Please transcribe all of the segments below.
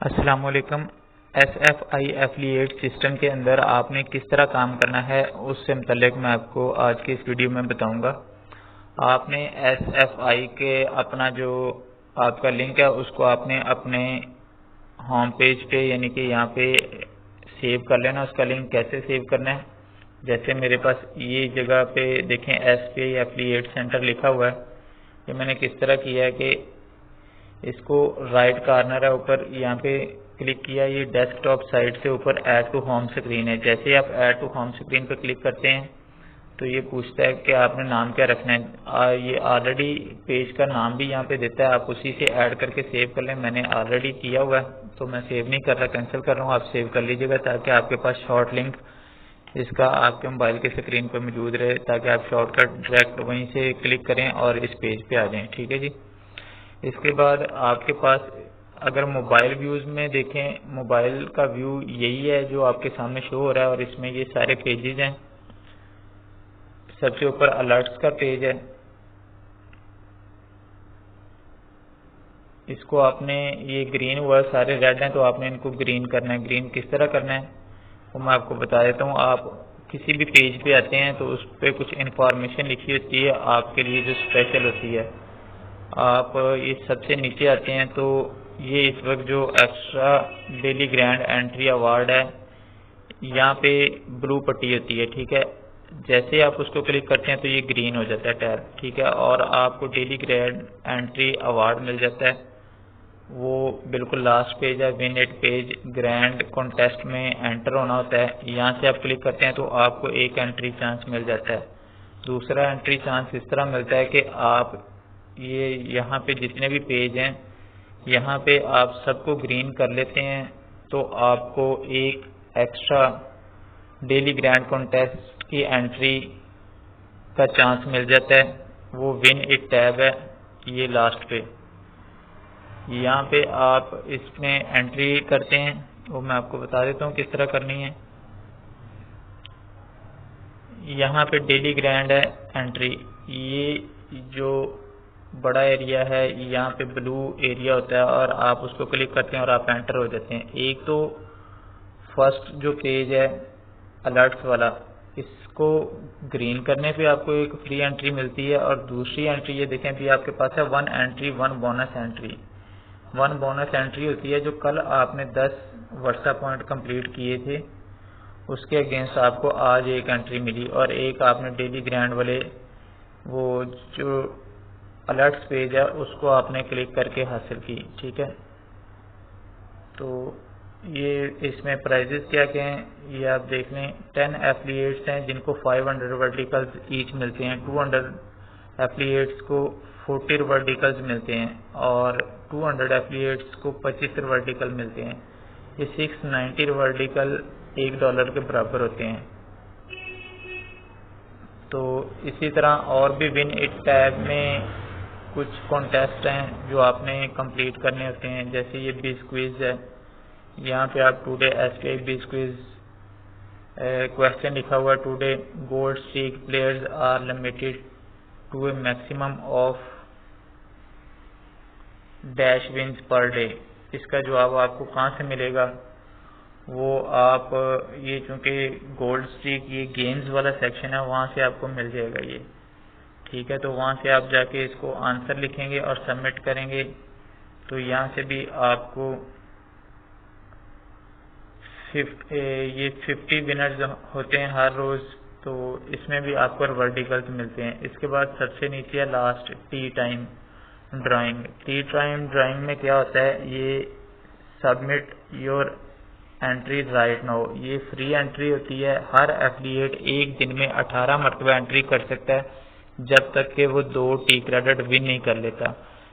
अस्सलाम वालेकुम। SFI affiliate system के अंदर आपने किस तरह काम करना है उससे मुतल्लिक मैं आपको आज की इस वीडियो में बताऊंगा। आपने SFI के अपना जो आपका लिंक है उसको आपने अपने होम पेज पे यानी कि यहाँ पे सेव कर लेना। उसका लिंक कैसे सेव करना है, जैसे मेरे पास ये जगह पे देखें SFI एफिलिएट सेंटर लिखा हुआ है। ये मैंने किस तरह किया है कि इसको राइट कॉर्नर है ऊपर, यहाँ पे क्लिक किया। ये डेस्कटॉप साइड से ऊपर ऐड टू होम स्क्रीन है। जैसे ही आप ऐड टू होम स्क्रीन पर क्लिक करते हैं तो ये पूछता है कि आपने नाम क्या रखना है। ये ऑलरेडी पेज का नाम भी यहाँ पे देता है, आप उसी से ऐड करके सेव कर लें। मैंने ऑलरेडी किया हुआ है तो मैं सेव नहीं कर रहा, कैंसिल कर रहा हूँ। आप सेव कर लीजिएगा ताकि आपके पास शॉर्ट लिंक इसका आपके मोबाइल के स्क्रीन पर मौजूद रहे, ताकि आप शॉर्टकट डायरेक्ट वहीं से क्लिक करें और इस पेज पे आ जाएं। ठीक है जी। इसके बाद आपके पास अगर मोबाइल व्यूज में देखें, मोबाइल का व्यू यही है जो आपके सामने शो हो रहा है और इसमें ये सारे पेजेस हैं। सबसे ऊपर अलर्ट्स का पेज है, इसको आपने ये ग्रीन हुआ, सारे रेड हैं तो आपने इनको ग्रीन करना है। ग्रीन किस तरह करना है वो मैं आपको बता देता हूँ। आप किसी भी पेज पे आते हैं तो उस पर कुछ इन्फॉर्मेशन लिखी होती है आपके लिए जो स्पेशल होती है। आप ये सबसे नीचे आते हैं तो ये इस वक्त जो extra daily grand entry award है, यहाँ पे ब्लू पट्टी होती है। ठीक है, जैसे आप उसको क्लिक करते हैं तो ये ग्रीन हो जाता है टैब। ठीक है, और आपको डेली ग्रैंड एंट्री अवार्ड मिल जाता है। वो बिल्कुल लास्ट पेज है। Win it pays grand contest में एंटर होना होता है। यहाँ से आप क्लिक करते हैं तो आपको एक एंट्री चांस मिल जाता है। दूसरा एंट्री चांस इस तरह मिलता है कि आप ये यहाँ पे जितने भी पेज हैं यहाँ पे आप सबको ग्रीन कर लेते हैं तो आपको एक एक्स्ट्रा डेली ग्रैंड कॉन्टेस्ट की एंट्री का चांस मिल जाता है। वो विन इट टैब है, ये लास्ट पे। यहाँ पे आप इसमें एंट्री करते हैं, वो मैं आपको बता देता हूँ किस तरह करनी है। यहाँ पे डेली ग्रैंड है एंट्री, ये जो बड़ा एरिया है यहाँ पे ब्लू एरिया होता है और आप उसको क्लिक करते हैं और आप एंटर हो जाते हैं। एक तो फर्स्ट जो पेज है अलर्ट्स वाला, इसको ग्रीन करने पे आपको एक फ्री एंट्री मिलती है और दूसरी एंट्री ये देखें भी आपके पास है one entry one bonus entry. One bonus entry होती है जो कल आपने 10 वर्सा पॉइंट कंप्लीट किए थे उसके अगेंस्ट आपको आज एक एंट्री मिली, और एक आपने डेली ग्रैंड वाले वो जो अलर्ट्स पेज है उसको आपने क्लिक करके हासिल की। ठीक है, तो ये इसमें प्राइजेस क्या क्या हैं ये आप देख लें। 10 एफिलिएट्स हैं जिनको 500 वर्टिकल्स ईच मिलते हैं। 200 एफिलिएट्स को 40 वर्टिकल्स मिलते हैं और 200 एफिलिएट्स को 25 वर्टिकल मिलते हैं। ये 690 वर्टिकल $1 के बराबर होते हैं। तो इसी तरह और भी विन इट टैब में कुछ कॉन्टेस्ट हैं जो आपने कंप्लीट करने होते हैं। जैसे ये बिज क्विज है, यहाँ पे आप today SBI biz quiz question लिखा हुआ है। Today gold streak players are limited to a maximum of dash wins per day. इसका जवाब आपको कहाँ से मिलेगा, वो आप ये चूंकि गोल्ड स्ट्रीक ये गेम्स वाला सेक्शन है वहाँ से आपको मिल जाएगा ये। ठीक है, तो वहाँ से आप जाके इसको आंसर लिखेंगे और सबमिट करेंगे तो यहाँ से भी आपको ये 50 विनर्स होते हैं हर रोज, तो इसमें भी आपको वर्टिकल्स मिलते हैं। इसके बाद सबसे नीचे है last T time drawing. T time drawing में क्या होता है, ये submit your entry right now, ये फ्री एंट्री होती है। हर एफिलिएट एक दिन में 18 मरतबा एंट्री कर सकता है जब तक कि वो 2 टी क्रेडिट विन नहीं कर लेता,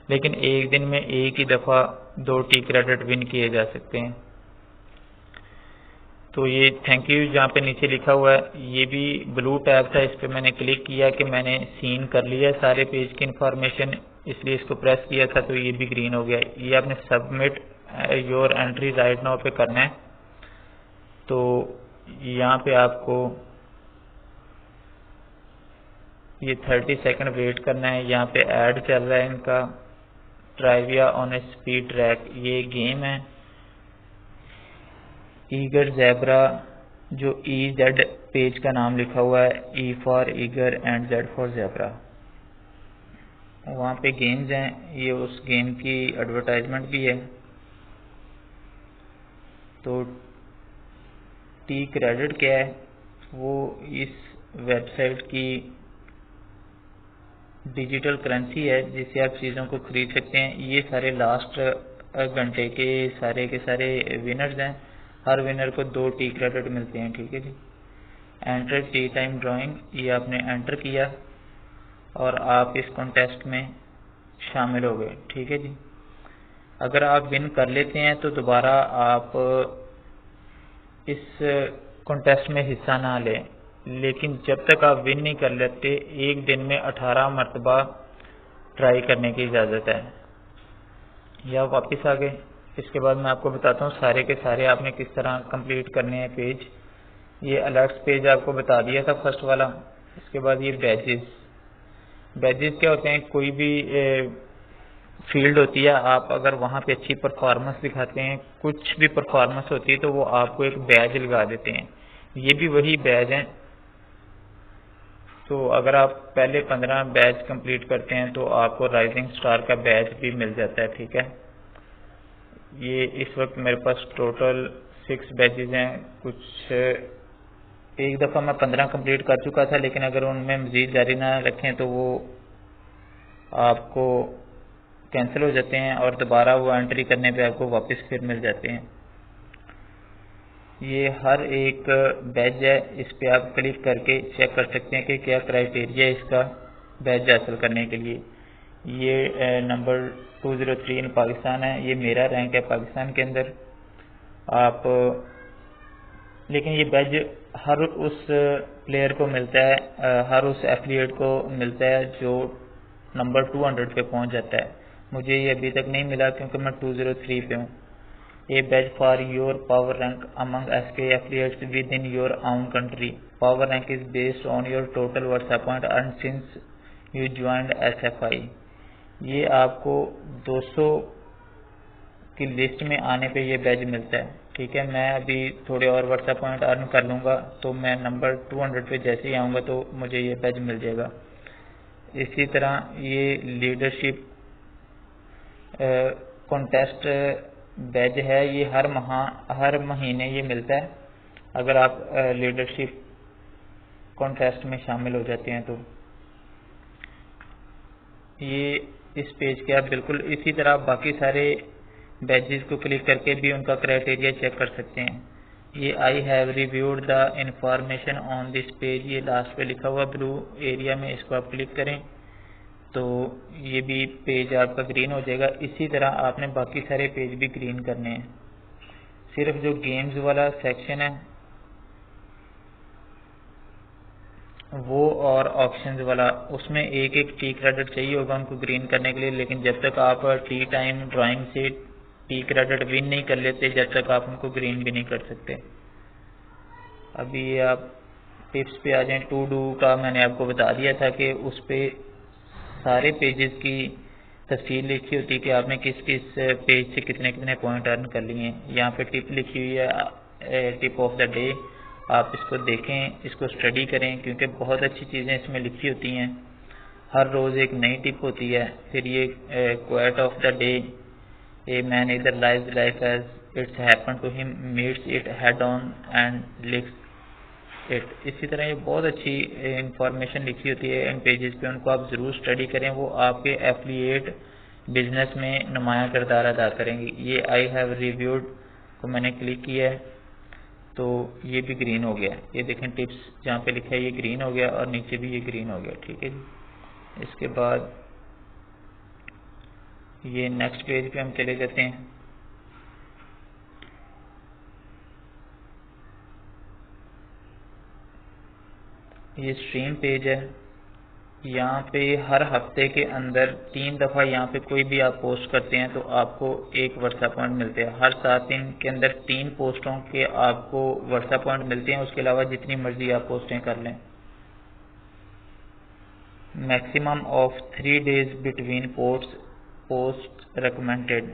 लेकिन एक दिन में एक ही दफा 2 टी क्रेडिट विन किए जा सकते हैं। तो ये थैंक यू जहाँ पे नीचे लिखा हुआ है ये भी ब्लू टैब था, इस पे मैंने क्लिक किया कि मैंने सीन कर लिया सारे पेज की इंफॉर्मेशन, इसलिए इसको प्रेस किया था तो ये भी ग्रीन हो गया। ये आपने submit your entry right now पे करना है। तो यहाँ पे आपको ये 30 सेकंड वेट करना है। यहाँ पे ऐड चल रहा है इनका ट्राइविया ऑन ए स्पीड ट्रैक, ये गेम है ईगर ज़ेब्रा, जो EZ पेज का नाम लिखा हुआ है, E for eager and Z for zebra. वहाँ पे गेम्स हैं, ये उस गेम की एडवर्टाइजमेंट भी है। तो टी क्रेडिट क्या है, वो इस वेबसाइट की डिजिटल करेंसी है जिससे आप चीज़ों को खरीद सकते हैं। ये सारे लास्ट घंटे के सारे विनर्स हैं। हर विनर को 2 टी क्रेडिट मिलते हैं। ठीक है जी। एंटर टी टाइम ड्राइंग, ये आपने एंटर किया और आप इस कॉन्टेस्ट में शामिल हो गए। ठीक है जी। अगर आप विन कर लेते हैं तो दोबारा आप इस कॉन्टेस्ट में हिस्सा ना लें, लेकिन जब तक आप विन नहीं कर लेते, एक दिन में 18 मरतबा ट्राई करने की इजाज़त है। या वापस आ गए। इसके बाद मैं आपको बताता हूँ सारे के सारे आपने किस तरह कंप्लीट करने हैं पेज। ये अलर्ट्स पेज आपको बता दिया था फर्स्ट वाला। इसके बाद ये बैजेस क्या होते हैं, कोई भी फील्ड होती है, आप अगर वहाँ पे अच्छी परफॉर्मेंस दिखाते हैं, कुछ भी परफॉर्मेंस होती है, तो वो आपको एक बैज लगा देते हैं। ये भी वही बैज हैं। तो अगर आप पहले 15 बैच कंप्लीट करते हैं तो आपको राइजिंग स्टार का बैच भी मिल जाता है। ठीक है। ये इस वक्त मेरे पास टोटल 6 बैचेज हैं। कुछ एक दफ़ा मैं 15 कंप्लीट कर चुका था, लेकिन अगर उनमें मज़ीद जारी ना रखें तो वो आपको कैंसिल हो जाते हैं और दोबारा वो एंट्री करने पे आपको वापस फिर मिल जाते हैं। ये हर एक बैच है, इस पे आप क्लिक करके चेक कर सकते हैं कि क्या क्राइटेरिया है इसका बैच हासिल करने के लिए। ये नंबर 203 इन पाकिस्तान है, ये मेरा रैंक है पाकिस्तान के अंदर। आप लेकिन ये बैच हर उस प्लेयर को मिलता है, हर उस एफिलिएट को मिलता है जो नंबर 200 पे पहुंच जाता है। मुझे ये अभी तक नहीं मिला क्योंकि मैं 203 पे हूँ। A badge for your power rank among SK affiliates within your own country. Power rank is based on your total WhatsApp point earned since you joined SFI. ये आपको 200 की लिस्ट में आने पे ये बैज मिलता है। ठीक है। मैं अभी थोड़े और WhatsApp पॉइंट अर्न कर लूँगा तो मैं नंबर 200 पे जैसे ही आऊँगा तो मुझे ये बैज मिल जाएगा। इसी तरह ये लीडरशिप कॉन्टेस्ट बैज है, ये हर महीने ये मिलता है अगर आप लीडरशिप कॉन्टेस्ट में शामिल हो जाते हैं। तो ये इस पेज के आप बिल्कुल इसी तरह बाकी सारे बैजेस को क्लिक करके भी उनका क्राइटेरिया चेक कर सकते हैं। ये I have reviewed the information on this page, ये लास्ट पे लिखा हुआ ब्लू एरिया में, इसको आप क्लिक करें तो ये भी पेज आपका ग्रीन हो जाएगा। इसी तरह आपने बाकी सारे पेज भी ग्रीन करने हैं। सिर्फ जो गेम्स वाला सेक्शन है वो और ऑप्शंस वाला, उसमें एक एक टी क्रेडिट चाहिए होगा उनको ग्रीन करने के लिए, लेकिन जब तक आप टी टाइम ड्राइंग से टी क्रेडिट विन नहीं कर लेते, जब तक आप उनको ग्रीन भी नहीं कर सकते। अभी आप टिप्स पे आ जाएं। टू डू का मैंने आपको बता दिया था कि उस पे सारे पेजेस की तफसील लिखी होती है कि आपने किस किस पेज से कितने कितने पॉइंट अर्न कर लिए हैं। यहाँ पे टिप लिखी हुई है, टिप ऑफ द डे। आप इसको देखें, इसको स्टडी करें क्योंकि बहुत अच्छी चीज़ें इसमें लिखी होती हैं। हर रोज़ एक नई टिप होती है। फिर ये quote of the day, a man इधर live life as it's happen to him meets it head on and lives it. इसी तरह ये बहुत अच्छी इंफॉर्मेशन लिखी होती है इन पेजेस पे, उनको आप ज़रूर स्टडी करें, वो आपके एफिलिएट बिजनेस में नुमाया किरदार अदा करेंगी। ये आई हैव रिव्यूड को मैंने क्लिक किया है तो ये भी ग्रीन हो गया। ये देखें टिप्स जहाँ पे लिखा है ये ग्रीन हो गया और नीचे भी ये ग्रीन हो गया। ठीक है जी। इसके बाद ये नेक्स्ट पेज पे हम चले जाते हैं। ये स्ट्रीम पेज है। यहाँ पे हर हफ्ते के अंदर 3 दफ़ा यहाँ पे कोई भी आप पोस्ट करते हैं तो आपको एक WhatsApp पॉइंट मिलते हैं। हर 7 दिन के अंदर 3 पोस्टों के आपको WhatsApp पॉइंट मिलते हैं। उसके अलावा जितनी मर्जी आप पोस्टें कर लें। Maximum of 3 days between post recommended.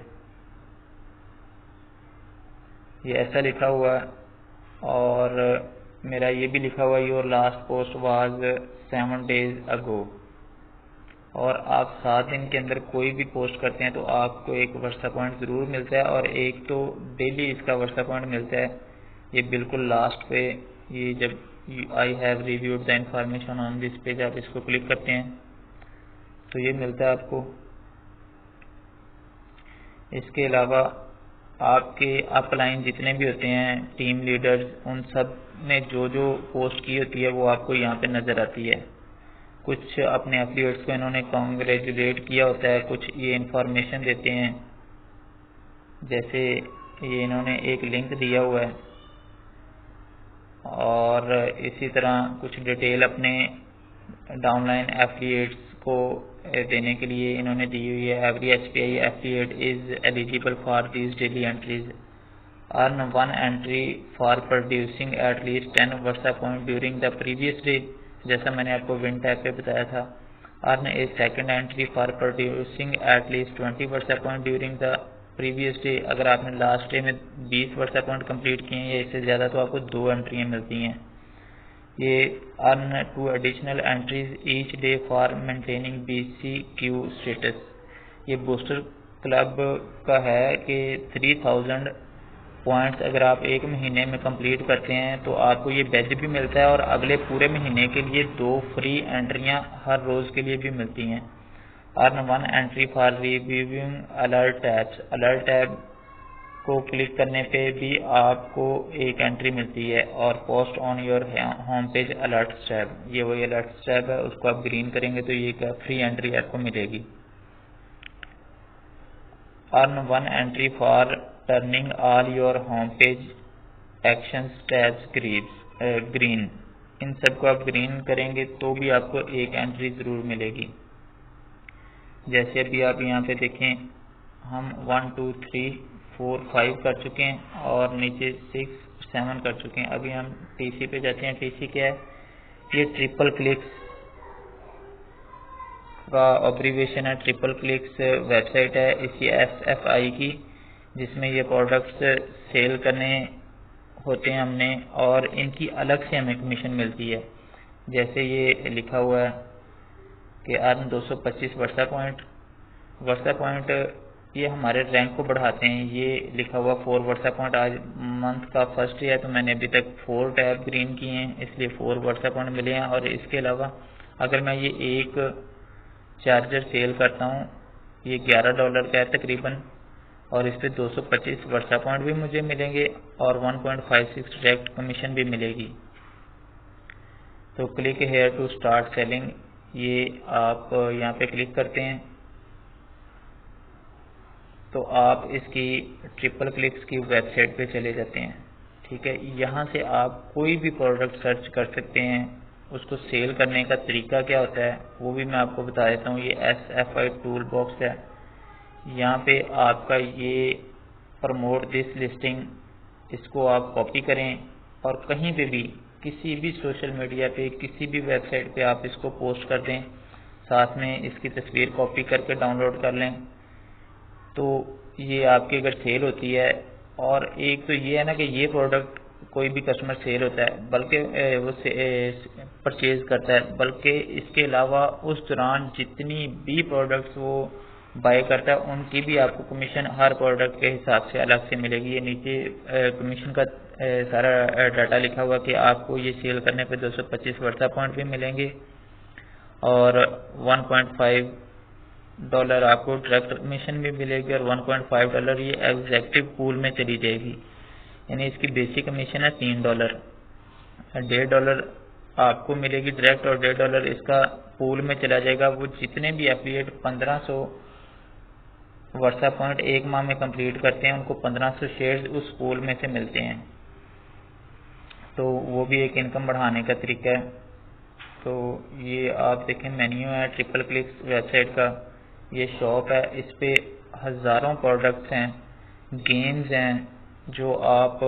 ये ऐसा लिखा हुआ है, और मेरा ये भी लिखा हुआ है your last post was 7 days अगो। और आप 7 दिन के अंदर कोई भी पोस्ट करते हैं तो आपको एक वर्षा पॉइंट ज़रूर मिलता है, और एक तो डेली इसका वर्षा पॉइंट मिलता है। ये बिल्कुल लास्ट पे, ये जब I have reviewed the information on this page आप इसको क्लिक करते हैं तो ये मिलता है आपको। इसके अलावा आपके अपलाइन जितने भी होते हैं टीम लीडर्स, उन सब ने जो जो पोस्ट की होती है वो आपको यहाँ पे नज़र आती है। कुछ अपने एफिलिएट्स को इन्होंने कॉन्ग्रेचुलेट किया होता है, कुछ ये इंफॉर्मेशन देते हैं, जैसे ये इन्होंने एक लिंक दिया हुआ है, और इसी तरह कुछ डिटेल अपने डाउनलाइन एफिलिएट्स को देने के लिए इन्होंने दी हुई है। Every एचपीआई affiliate is eligible for these daily entries, earn 1 entry for producing at least 10 Varsha point during the previous day, जैसा मैंने आपको विन टैब पे बताया था। Earn A second entry for producing at least 20 Varsha point during the previous day, अगर आपने last day में 20 वर्षा point complete किए हैं या इससे ज़्यादा तो आपको 2 एंट्रियाँ मिलती हैं। ये earn 2 additional entries each day for maintaining BCQ status. ये बूस्टर क्लब का है कि 3000 पॉइंट्स अगर आप एक महीने में कंप्लीट करते हैं तो आपको ये बैज भी मिलता है, और अगले पूरे महीने के लिए 2 फ्री एंट्रियां हर रोज़ के लिए भी मिलती हैं। Earn 1 entry for reviewing alert tabs, alert tab को क्लिक करने पे भी आपको एक एंट्री मिलती है। और post on your home page alert tab, ये वही अलर्ट टैब है, उसको आप ग्रीन करेंगे तो ये क्या फ्री एंट्री आपको मिलेगी। Earn 1 entry for turning all your home page actions tabs green, इन सबको आप ग्रीन करेंगे तो भी आपको एक एंट्री ज़रूर मिलेगी। जैसे अभी आप यहाँ पे देखें, हम 1 2 3 4 5 कर चुके हैं, और नीचे 6 7 कर चुके हैं। अभी हम TC पे जाते हैं। TC क्या है? ये ट्रिपल क्लिक्स का अब्रीविएशन है। ट्रिपल क्लिक्स वेबसाइट है इसी SFI की, जिसमें ये प्रोडक्ट्स सेल करने होते हैं हमने, और इनकी अलग से हमें कमीशन मिलती है। जैसे ये लिखा हुआ है कि अर्न 225 वर्षा पॉइंट ये हमारे रैंक को बढ़ाते हैं। ये लिखा हुआ 4 वर्षा पॉइंट, आज मंथ का फर्स्ट है तो मैंने अभी तक 4 टैब ग्रीन किए हैं, इसलिए 4 वर्षा पॉइंट मिले हैं। और इसके अलावा अगर मैं ये एक चार्जर सेल करता हूँ, ये $11 का है तकरीबन, और इस पर 225 वर्षा पॉइंट भी मुझे मिलेंगे और 1.56 डायरेक्ट कमीशन भी मिलेगी। तो click here to start selling, ये आप यहाँ पे क्लिक करते हैं तो आप इसकी ट्रिपल क्लिक्स की वेबसाइट पे चले जाते हैं। ठीक है, यहाँ से आप कोई भी प्रोडक्ट सर्च कर सकते हैं। उसको सेल करने का तरीका क्या होता है वो भी मैं आपको बता देता हूँ। ये SFI टूल बॉक्स है, यहाँ पे आपका ये प्रमोट दिस लिस्टिंग, इसको आप कॉपी करें और कहीं पे भी किसी भी सोशल मीडिया पे किसी भी वेबसाइट पे आप इसको पोस्ट कर दें, साथ में इसकी तस्वीर कॉपी करके डाउनलोड कर लें। तो ये आपकी अगर सेल होती है, और एक तो ये है ना कि ये प्रोडक्ट कोई भी कस्टमर सेल होता है बल्कि वो परचेज करता है, बल्कि इसके अलावा उस दौरान जितनी भी प्रोडक्ट्स वो बाय करता है उनकी भी आपको कमीशन हर प्रोडक्ट के हिसाब से अलग से मिलेगी। ये नीचे कमीशन का सारा डाटा लिखा हुआ कि आपको ये सेल करने पे 225 वर्षा पॉइंट भी मिलेंगे और $1.5 आपको डायरेक्ट कमीशन भी मिलेगी, और $1.5 ये एग्जेक्टिव पूल में चली जाएगी। यानी इसकी बेसिक कमीशन है $3, $1.5 आपको मिलेगी डायरेक्ट और $1.5 इसका पूल में चला जाएगा। वो जितने भी एफिलिएट 1500 वर्षा पॉइंट एक माह में कंप्लीट करते हैं उनको 1500 शेयर्स उस पूल में से मिलते हैं। तो वो भी एक इनकम बढ़ाने का तरीका है। तो ये आप देखें मेन्यू है ट्रिपल क्लिक्स वेबसाइट का, ये शॉप है, इस पे हज़ारों प्रोडक्ट्स हैं, गेम्स हैं जो आप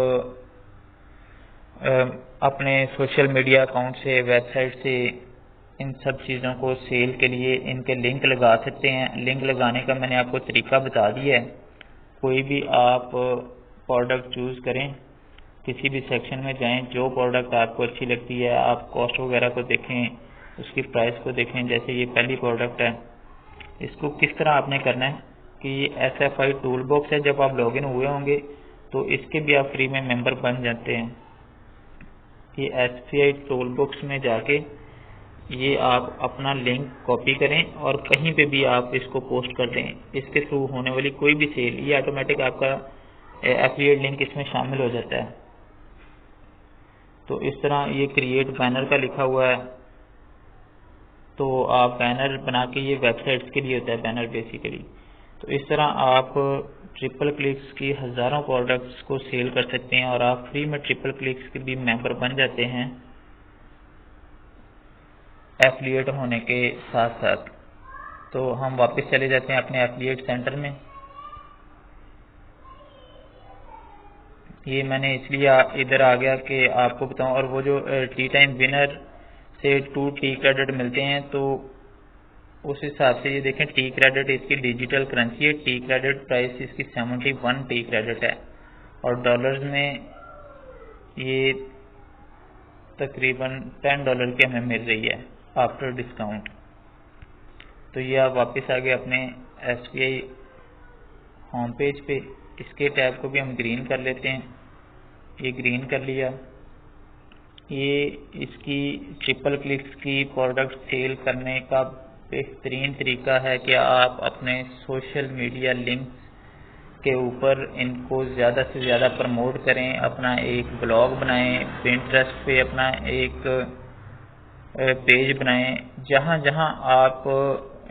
अपने सोशल मीडिया अकाउंट से वेबसाइट से इन सब चीज़ों को सेल के लिए इनके लिंक लगा सकते हैं। लिंक लगाने का मैंने आपको तरीका बता दिया है। कोई भी आप प्रोडक्ट चूज़ करें, किसी भी सेक्शन में जाएं, जो प्रोडक्ट आपको अच्छी लगती है आप कॉस्ट वगैरह को देखें, उसकी प्राइस को देखें। जैसे ये पहली प्रोडक्ट है, इसको किस तरह आपने करना है कि ये SFI टूल बॉक्स है, जब आप लॉगिन हुए होंगे तो इसके भी आप फ्री में मेंबर बन जाते हैं। ये SFI टूल बॉक्स में जाके ये आप अपना लिंक कॉपी करें और कहीं पे भी आप इसको पोस्ट कर दें। इसके थ्रू होने वाली कोई भी सेल ये ऑटोमेटिक आपका एफिलिएट लिंक इसमें शामिल हो जाता है। तो इस तरह ये क्रिएट बैनर का लिखा हुआ है, तो आप बैनर बना के, ये वेबसाइट्स के लिए होता है बैनर बेसिकली। तो इस तरह आप ट्रिपल क्लिक्स की हज़ारों प्रोडक्ट्स को सेल कर सकते हैं और आप फ्री में ट्रिपल क्लिक्स के भी मेंबर बन जाते हैं एफिलिएट होने के साथ साथ। तो हम वापस चले जाते हैं अपने एफिलिएट सेंटर में। ये मैंने इसलिए इधर आ गया कि आपको बताऊं। और वो जो टी टाइम विनर से 2 टी क्रेडिट मिलते हैं, तो उस हिसाब से ये देखें, टी क्रेडिट इसकी डिजिटल करेंसी है, टी क्रेडिट प्राइस इसकी 71 टी क्रेडिट है और डॉलर्स में ये तकरीबन $10 की हमें मिल रही है आफ्टर डिस्काउंट। तो ये आप वापस आ गए अपने SBI होम पेज पे। इसके टैब को भी हम ग्रीन कर लेते हैं, ये ग्रीन कर लिया। ये इसकी ट्रिपल क्लिक्स की प्रोडक्ट सेल करने का बेहतरीन तरीका है कि आप अपने सोशल मीडिया लिंक्स के ऊपर इनको ज़्यादा से ज़्यादा प्रमोट करें, अपना एक ब्लॉग बनाएं, पिंटरेस्ट पे अपना एक पेज बनाएं। जहां जहां आप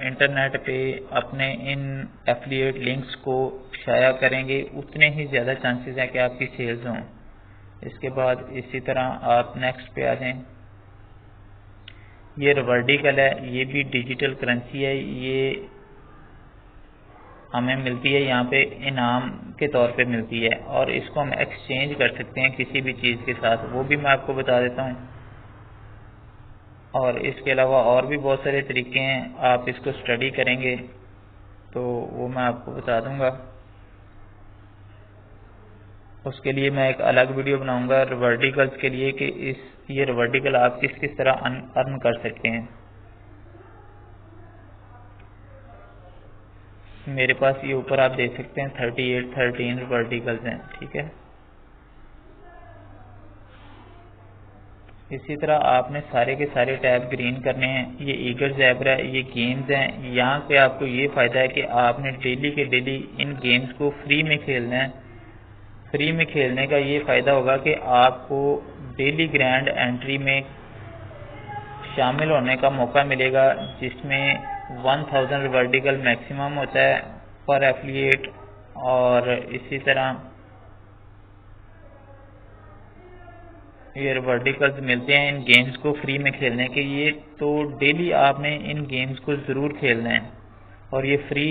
इंटरनेट पे अपने इन एफिलिएट लिंक्स को शाया करेंगे, उतने ही ज़्यादा चांसेस हैं कि आपकी सेल्स हों। इसके बाद इसी तरह आप नेक्स्ट पे आ जाएं। ये वर्टिकल है, ये भी डिजिटल करेंसी है, ये हमें मिलती है यहाँ पे इनाम के तौर पे मिलती है और इसको हम एक्सचेंज कर सकते हैं किसी भी चीज़ के साथ, वो भी मैं आपको बता देता हूँ। और इसके अलावा और भी बहुत सारे तरीके हैं, आप इसको स्टडी करेंगे तो वो मैं आपको बता दूंगा। उसके लिए मैं एक अलग वीडियो बनाऊंगा वर्टिकल्स के लिए कि ये वर्टिकल आप किस तरह अर्न कर सकते हैं। मेरे पास ये ऊपर आप देख सकते हैं 13 वर्टिकल्स हैं, ठीक है। इसी तरह आपने सारे के सारे टैब ग्रीन करने हैं। ये ईगर ज़ेब्रा है, ये गेम्स हैं। यहाँ पे आपको ये फ़ायदा है कि आपने डेली के डेली इन गेम्स को फ्री में खेलना है। फ्री में खेलने का ये फ़ायदा होगा कि आपको डेली ग्रैंड एंट्री में शामिल होने का मौका मिलेगा, जिसमें 1000 वर्टिकल मैक्सिमम होता है पर एफिलिएट। और इसी तरह ये वर्टिकल्स मिलते हैं इन गेम्स को फ्री में खेलने के लिए। तो डेली आपने इन गेम्स को ज़रूर खेलना है और ये फ्री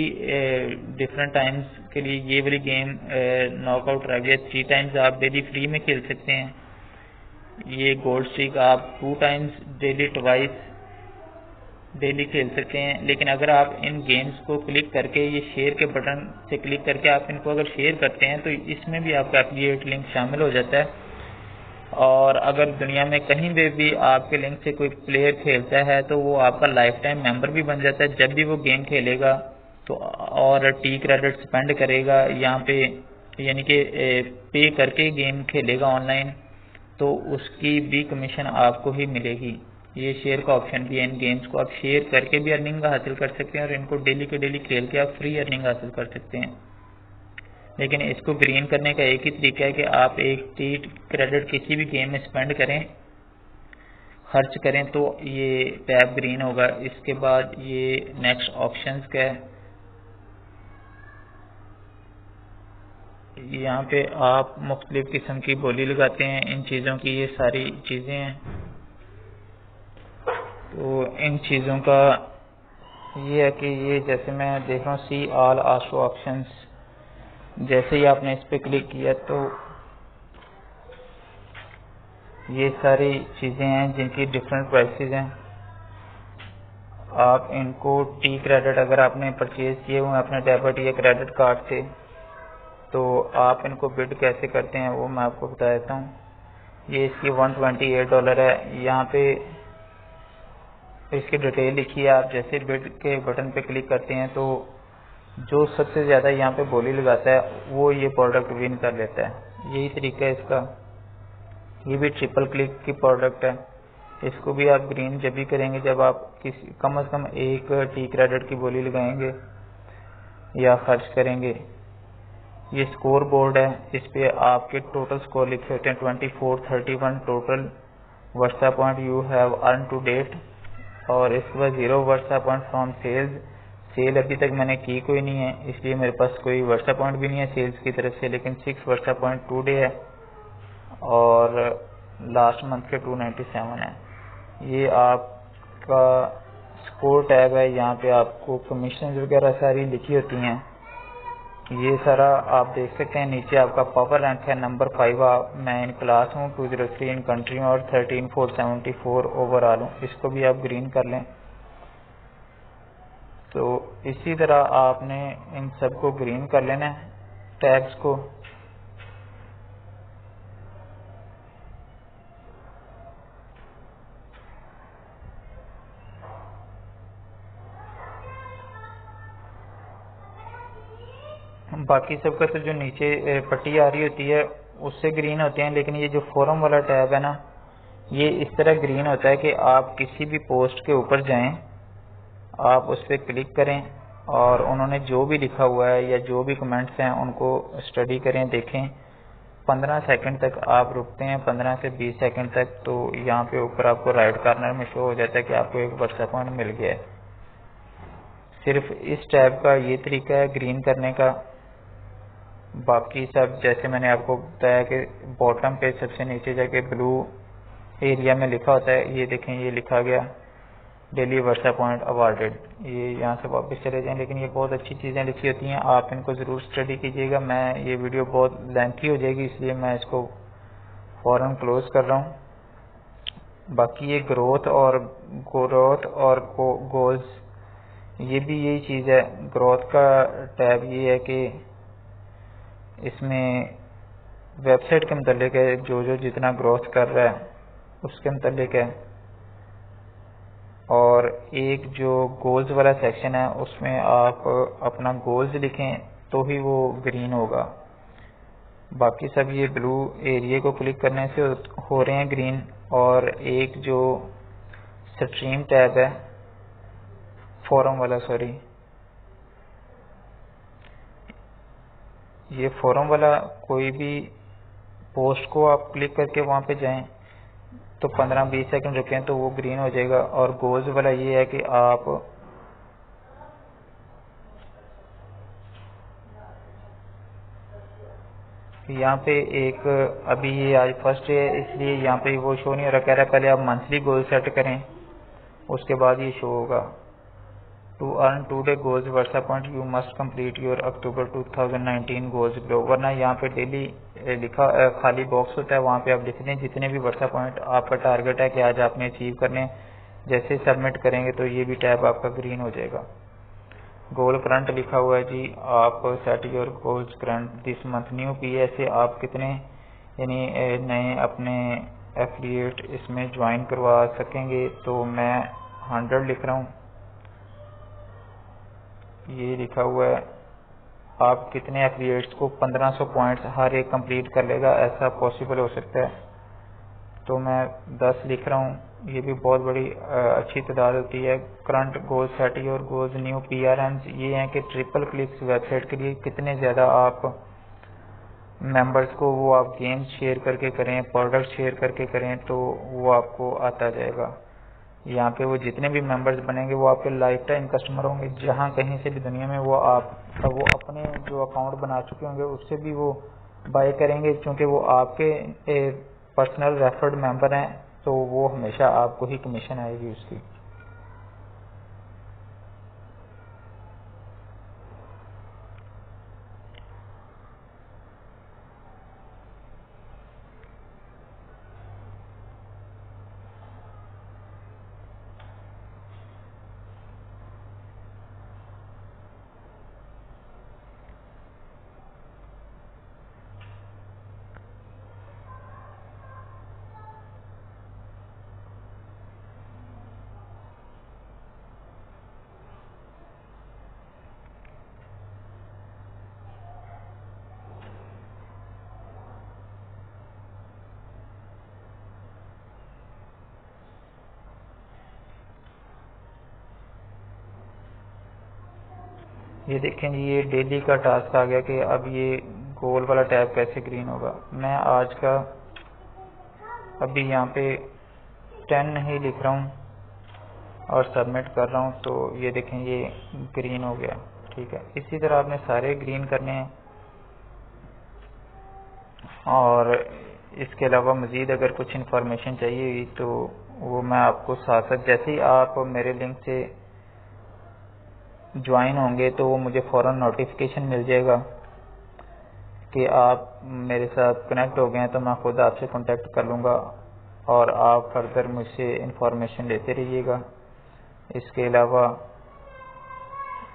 डिफरेंट टाइम्स के लिए ये वाली गेम नॉकआउट रह गया, 3 टाइम्स आप डेली फ्री में खेल सकते हैं। ये गोल्ड स्ट्रीक आप 2 टाइम्स डेली ट्वाइस डेली खेल सकते हैं। लेकिन अगर आप इन गेम्स को क्लिक करके, ये शेयर के बटन से क्लिक करके आप इनको अगर शेयर करते हैं तो इसमें भी आपका एफिलिएट लिंक शामिल हो जाता है। और अगर दुनिया में कहीं पे भी आपके लिंक से कोई प्लेयर खेलता है तो वो आपका लाइफ टाइम मेंबर भी बन जाता है। जब भी वो गेम खेलेगा तो और टी क्रेडिट स्पेंड करेगा यहाँ पे, यानी कि पे करके गेम खेलेगा ऑनलाइन, तो उसकी भी कमीशन आपको ही मिलेगी। ये शेयर का ऑप्शन भी है, इन गेम्स को आप शेयर करके भी अर्निंग हासिल कर सकते हैं और इनको डेली के डेली खेल के आप फ्री अर्निंग हासिल कर सकते हैं। लेकिन इसको ग्रीन करने का एक ही तरीका है कि आप एक टी क्रेडिट किसी भी गेम में स्पेंड करें, खर्च करें, तो ये टैब ग्रीन होगा। इसके बाद ये नेक्स्ट ऑप्शंस का है, यहाँ पे आप मुख्तलिफ किस्म की बोली लगाते हैं इन चीज़ों की, ये सारी चीज़ें हैं। तो इन चीज़ों का ये है कि ये जैसे मैं देख रहा हूँ सी ऑल आस्को ऑप्शंस, जैसे ही आपने इस पर क्लिक किया तो ये सारी चीज़ें हैं जिनकी डिफरेंट प्राइसेस हैं। आप इनको टी क्रेडिट अगर आपने परचेज किए हुए हैं अपने डेबिट या क्रेडिट कार्ड से, तो आप इनको बिड कैसे करते हैं वो मैं आपको बता देता हूँ। ये इसकी $128 है। यहाँ पे इसकी डिटेल लिखी है। आप जैसे बिड के बटन पे क्लिक करते हैं तो जो सबसे ज़्यादा यहाँ पे बोली लगाता है वो ये प्रोडक्ट विन कर लेता है। यही तरीका है इसका। ये भी ट्रिपल क्लिक की प्रोडक्ट है। इसको भी आप ग्रीन जब भी करेंगे जब आप किसी कम से कम एक टी क्रेडिट की बोली लगाएंगे या खर्च करेंगे। ये स्कोर बोर्ड है। इस पे आपके टोटल स्कोर लिखे होते हैं 2431 total Versa point you have earn to date. और इसके बाद 0 Versa point from sales. Sale अभी तक मैंने की कोई नहीं है इसलिए मेरे पास कोई वर्सा पॉइंट भी नहीं है सेल्स की तरफ से, लेकिन 6 वर्सा पॉइंट टू डे है और लास्ट मंथ के 297 है। ये आपका स्कोर टैब है। यहाँ पे आपको कमीशन वगैरह सारी लिखी होती हैं। ये सारा आप देख सकते हैं। नीचे आपका पावर रैंक है नंबर 5। मैं इन क्लास हूँ 203 इन कंट्री में और 13474 ओवरऑल हूँ। इसको भी आप ग्रीन कर लें। तो इसी तरह आपने इन सबको ग्रीन कर लेना है टैब्स को। बाकी सबका तो जो नीचे पट्टी आ रही होती है उससे ग्रीन होते हैं, लेकिन ये जो फोरम वाला टैब है ना ये इस तरह ग्रीन होता है कि आप किसी भी पोस्ट के ऊपर जाएं, आप उस पर क्लिक करें और उन्होंने जो भी लिखा हुआ है या जो भी कमेंट्स हैं उनको स्टडी करें, देखें। 15 सेकंड तक आप रुकते हैं, 15 से 20 सेकंड तक, तो यहाँ पे ऊपर आपको राइट कॉर्नर में शो हो जाता है कि आपको एक वर्सा पॉइंट मिल गया है। सिर्फ इस टैब का ये तरीका है ग्रीन करने का। बाकी सब जैसे मैंने आपको बताया कि बॉटम पे सबसे नीचे जाके ब्लू एरिया में लिखा होता है। ये देखें ये लिखा गया डेली वर्सा पॉइंट अवार्डेड। ये यहाँ से वापस चले जाएं, लेकिन ये बहुत अच्छी चीज़ें लिखी होती हैं, आप इनको ज़रूर स्टडी कीजिएगा। मैं ये वीडियो बहुत लेंथी हो जाएगी इसलिए मैं इसको फौरन क्लोज कर रहा हूँ। बाकी ये ग्रोथ और गोल्स ये भी यही चीज़ है। ग्रोथ का टैब ये है कि इसमें वेबसाइट के मुतालिक है, जो जितना ग्रोथ कर रहा है उसके मुतालिक है। और एक जो गोल्स वाला सेक्शन है उसमें आप अपना गोल्स लिखें तो ही वो ग्रीन होगा। बाकी सब ये ब्लू एरिया को क्लिक करने से हो रहे हैं ग्रीन। और एक जो स्ट्रीम टैब है फोरम वाला, सॉरी ये फोरम वाला, कोई भी पोस्ट को आप क्लिक करके वहाँ पे जाएं तो 15-20 सेकंड रुकें तो वो ग्रीन हो जाएगा। और गोल्स वाला ये है कि आप यहाँ पे एक अभी ये आज फर्स्ट है इसलिए यहाँ पे वो शो नहीं हो रहा, कह रहा है पहले आप मंथली गोल सेट करें उसके बाद ये शो होगा। To earn today goals Versa point you must complete your October 2019 goals below. वरना यहाँ पे डेली लिखा खाली बॉक्स होता है, वहाँ पे आप लिख दें जितने भी वर्सा पॉइंट आपका टारगेट है कि आज आपने अचीव करने। जैसे सबमिट करेंगे तो ये भी टैब आपका ग्रीन हो जाएगा। गोल करंट लिखा हुआ है जी, आप set your goals current this month new पीए से आप कितने यानी नए अपने एफिलिएट इसमें ज्वाइन करवा सकेंगे। तो मैं 100 लिख रहा हूँ। ये लिखा हुआ है आप कितने एफिलिएट्स को 1500 पॉइंट्स हर एक कंप्लीट कर लेगा, ऐसा पॉसिबल हो सकता है। तो मैं 10 लिख रहा हूँ। ये भी बहुत बड़ी अच्छी तादाद होती है। करंट गोल सेट और गोल्स न्यू पीआरएम्स ये हैं कि ट्रिपल क्लिक्स वेबसाइट के लिए कितने ज़्यादा आप मेंबर्स को वो आप गेम्स शेयर करके करें, प्रोडक्ट शेयर करके करें तो वो आपको आता जाएगा। यहाँ पे वो जितने भी मेंबर्स बनेंगे वो आपके लाइफ टाइम कस्टमर होंगे। जहाँ कहीं से भी दुनिया में वो अपने जो अकाउंट बना चुके होंगे उससे भी वो बाय करेंगे, क्योंकि वो आपके पर्सनल रेफर्ड मेंबर हैं तो वो हमेशा आपको ही कमीशन आएगी उसकी। ये देखें जी, ये डेली का टास्क आ गया कि अब ये गोल वाला टैब कैसे ग्रीन होगा। मैं आज का अभी यहाँ पे 10 ही लिख रहा हूँ और सबमिट कर रहा हूँ, तो ये देखें ये ग्रीन हो गया। ठीक है, इसी तरह आपने सारे ग्रीन करने हैं। और इसके अलावा मज़ीद अगर कुछ इन्फॉर्मेशन चाहिए हुई तो वो मैं आपको साथ साथ, जैसे ही आप मेरे लिंक से ज्वाइन होंगे तो वो मुझे फ़ौरन नोटिफिकेशन मिल जाएगा कि आप मेरे साथ कनेक्ट हो गए हैं, तो मैं खुद आपसे कांटेक्ट कर लूँगा और आप फर्दर मुझसे इन्फॉर्मेशन लेते रहिएगा। इसके अलावा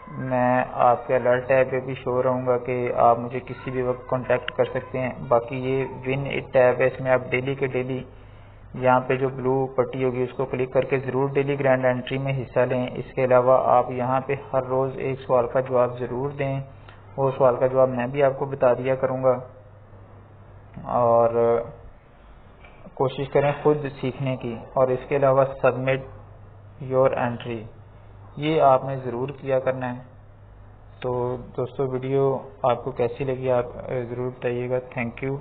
मैं आपके अलर्ट टैब पे भी शो रहूँगा कि आप मुझे किसी भी वक्त कांटेक्ट कर सकते हैं। बाकी ये विन इट टैब है, इसमें आप डेली के डेली यहाँ पे जो ब्लू पट्टी होगी उसको क्लिक करके ज़रूर डेली ग्रैंड एंट्री में हिस्सा लें। इसके अलावा आप यहाँ पे हर रोज़ एक सवाल का जवाब ज़रूर दें, वो सवाल का जवाब मैं भी आपको बता दिया करूँगा। और कोशिश करें खुद सीखने की। और इसके अलावा सबमिट योर एंट्री, ये आपने ज़रूर किया करना है। तो दोस्तों, वीडियो आपको कैसी लगी आप ज़रूर बताइएगा। थैंक यू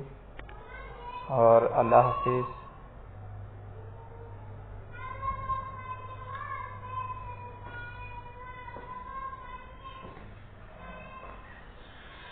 और अल्लाह हाफिज़।